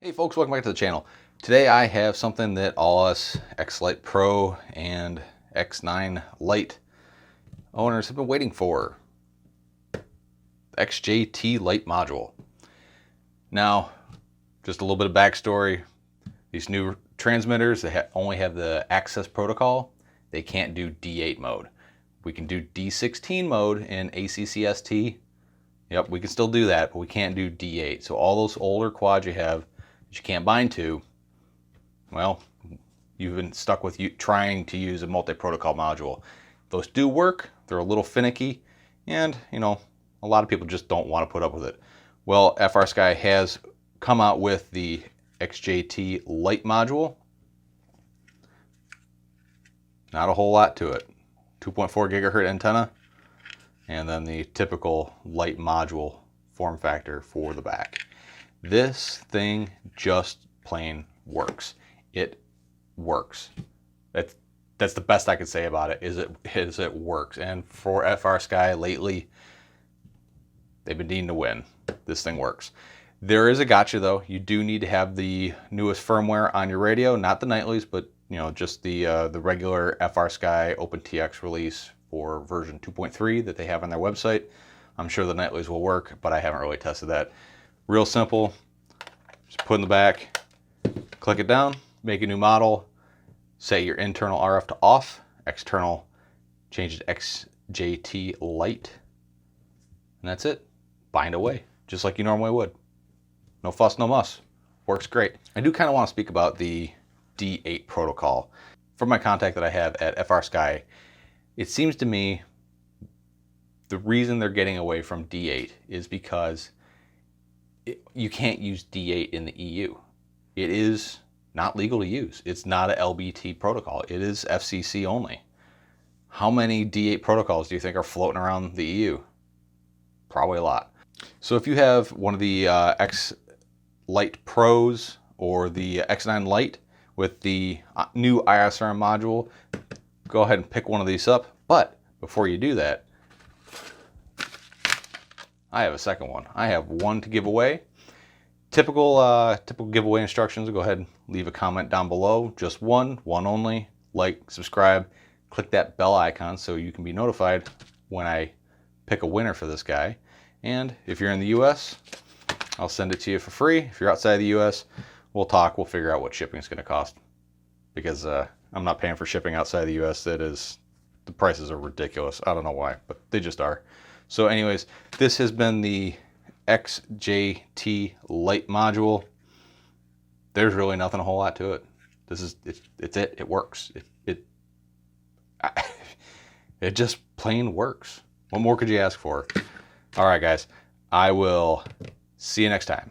Hey folks, welcome back to the channel. Today I have something that all us x-lite Pro and X9 Lite owners have been waiting for. The XJT Lite module. Now, just a little bit of backstory. These new transmitters, they only have the access protocol. They can't do D8 mode. We can do D16 mode in ACCST. Yep, we can still do that, but we can't do D8. So all those older quads you have that you can't bind to, well, you've been stuck with trying to use a multi-protocol module. Those do work. They're a little finicky, and you know, a lot of people just don't want to put up with it. Well, Frsky has come out with the XJT Lite module. Not a whole lot to it. 2.4 gigahertz antenna, and then the typical Lite module form factor for the back. This thing just plain works. It works. That's the best I could say about it. Is it works. And for Frsky lately, they've been needing to win. This thing works. There is a gotcha though. You do need to have the newest firmware on your radio, not the nightlies, but you know, just the regular Frsky OpenTX release for version 2.3 that they have on their website. I'm sure the nightlies will work, but I haven't really tested that. Real simple. Just put in the back, click it down, make a new model, set your internal RF to off, external change it to XJT Lite, and that's it. Bind away, just like you normally would. No fuss, no muss. Works great. I do kind of want to speak about the D8 protocol. From my contact that I have at Frsky, it seems to me the reason they're getting away from D8 is because you can't use D8 in the EU. It is not legal to use. It's not a LBT protocol. It is FCC only. How many D8 protocols do you think are floating around the EU? Probably a lot. So if you have one of the x-lite Pros or the X9 Lite with the new r-xsr module, go ahead and pick one of these up. But before you do that, I have a second one. I have one to give away. Typical giveaway instructions. Go ahead and leave a comment down below. Just one only. Like, subscribe, click that bell icon so you can be notified when I pick a winner for this guy. And if you're in the US, I'll send it to you for free. If you're outside the US, we'll talk. We'll figure out what shipping is going to cost, because I'm not paying for shipping outside the US. The prices are ridiculous. I don't know why, but they just are. So anyways, this has been the XJT Lite module. There's really nothing a whole lot to it. It's it. It works. It just plain works. What more could you ask for? All right, guys. I will see you next time.